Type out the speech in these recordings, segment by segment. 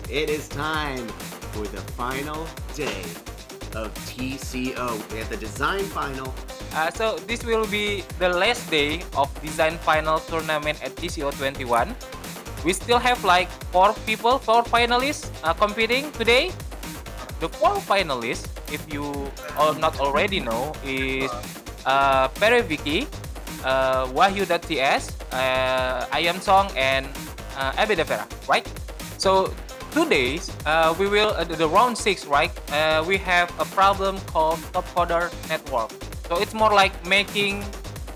It is time for the final day of TCO. We have the design final. So this will be the last day of design final tournament at TCO21. We still have like four finalists competing today. The four finalists, if you not already know, is Pere Vicky, Wahyu.ts, Ayam Song, and Abedavera, right? So today we will the round 6, right? We have a problem called top coder network. So it's more like making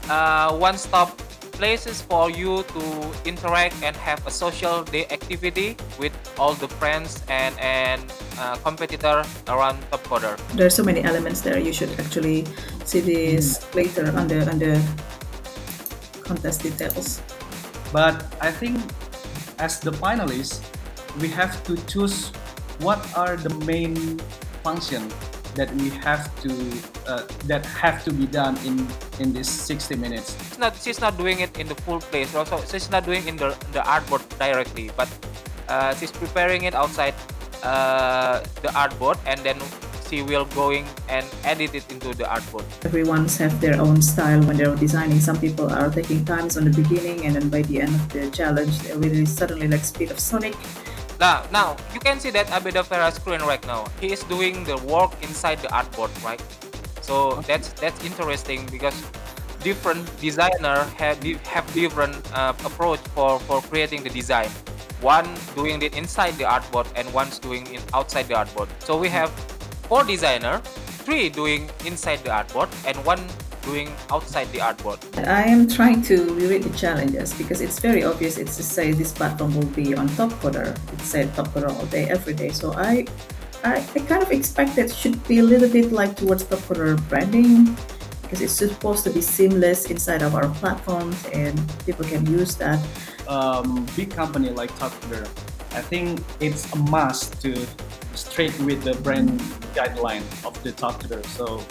one-stop places for you to interact and have a social day activity with all the friends and competitor around top coder. There are so many elements there. You should actually see this later on the contest details. But I think as the finalists, we have to choose what are the main function that we have to be done in this 60 minutes. She's not doing it in the full place. Also, she's not doing in the artboard directly, but she's preparing it outside the artboard, and then she will going and edit it into the artboard. Everyone's have their own style when they're designing. Some people are taking times on the beginning, and then by the end of the challenge, they're really suddenly like speed of Sonic. Now you can see that Abedavera's screen right now. He is doing the work inside the artboard, right? So that's interesting because different designer have different approach for creating the design. One doing it inside the artboard and one's doing it outside the artboard. So we have 4 designer, 3 doing inside the artboard and 1 doing outside the artboard. I am trying to reread the challenges because it's very obvious. It's to say this platform will be on top coder. It said top coder all day, every day. So I kind of expect it should be a little bit like towards top coder branding because it's supposed to be seamless inside of our platforms and people can use that. Big company like Top Coder, I think it's a must to straight with the brand guideline of the Top Coder. So.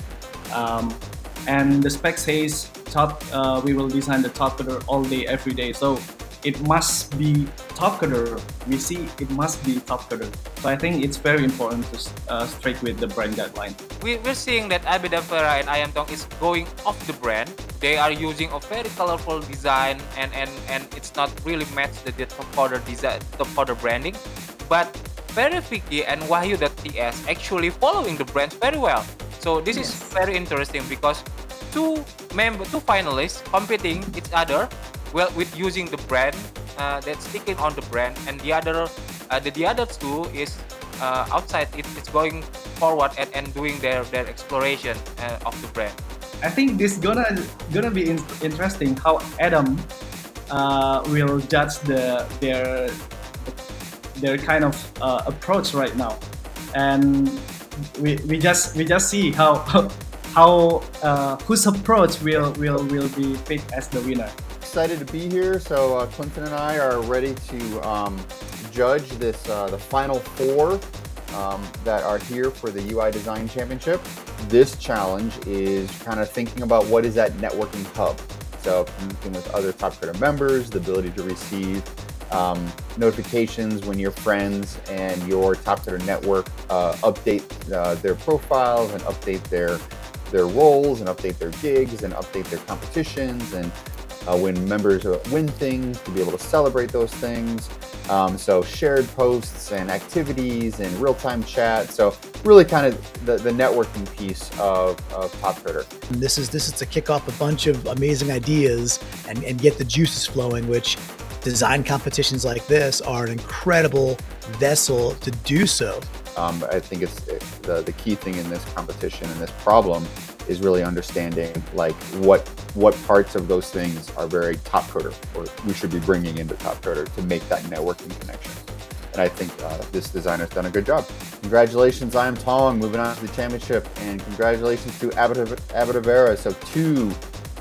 And the spec says we will design the top coder all day, every day. So it must be top coder. We see it must be top coder. So I think it's very important to stick with the brand guideline. We're seeing that Abedavera and Ayam Tong is going off the brand. They are using a very colorful design and it's not really matched the top coder design, top coder branding. But Pere Vicky and Wahyu.ts actually following the brands very well. So this is very interesting because two finalists competing each other well with using the brand that's sticking on the brand, and the other two is outside. It's going forward and doing their exploration of the brand. I think this gonna be interesting how Adam will judge their kind of approach right now, and we just see how whose approach will be picked as the winner. Excited to be here. So Clinton and I are ready to judge this the final 4 that are here for the UI Design Championship. This challenge is kind of thinking about what is that networking hub. So connecting with other Top Coder members, the ability to receive notifications when your friends and your Top Coder network update their profiles and update their roles and update their gigs and update their competitions, and when members win things, to be able to celebrate those things. So shared posts and activities and real-time chat. So really kind of the networking piece of Top Coder. This is to kick off a bunch of amazing ideas and get the juices flowing, which design competitions like this are an incredible vessel to do so. I think it's the key thing in this competition and this problem is really understanding like what parts of those things are very Top Coder, or we should be bringing into Top Coder to make that networking connection. And I think this designer's done a good job. Congratulations, I Am Tong, moving on to the championship, and congratulations to Abedavera. So 2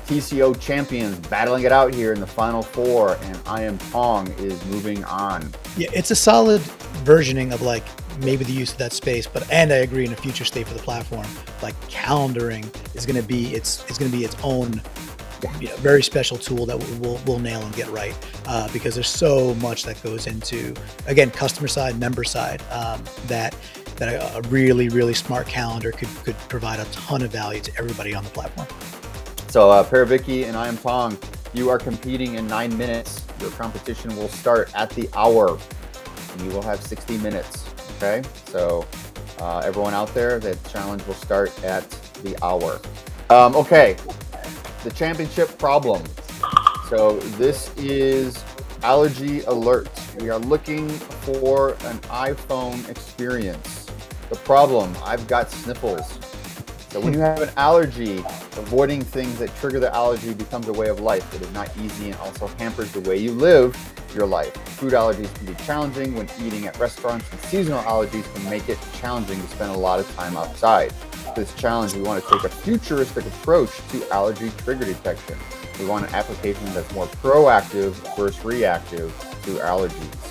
TCO champions battling it out here in the final 4, and I Am Tong is moving on. Yeah, it's a solid versioning of like maybe the use of that space, and I agree in a future state for the platform, like calendaring is going to be its own very special tool that we'll nail and get right, because there's so much that goes into, again, customer side, member side, that a really smart calendar could provide a ton of value to everybody on the platform. So Paraviki and I am Tong. You are competing in 9 minutes. Your competition will start at the hour, and you will have 60 minutes. Okay, so everyone out there, the challenge will start at the hour. Okay, the championship problem. So this is allergy alert. We are looking for an iPhone experience. The problem, I've got sniffles. So when you have an allergy, avoiding things that trigger the allergy becomes a way of life. It is not easy and also hampers the way you live your life. Food allergies can be challenging when eating at restaurants, and seasonal allergies can make it challenging to spend a lot of time outside. For this challenge, we want to take a futuristic approach to allergy trigger detection. We want an application that's more proactive versus reactive to allergies.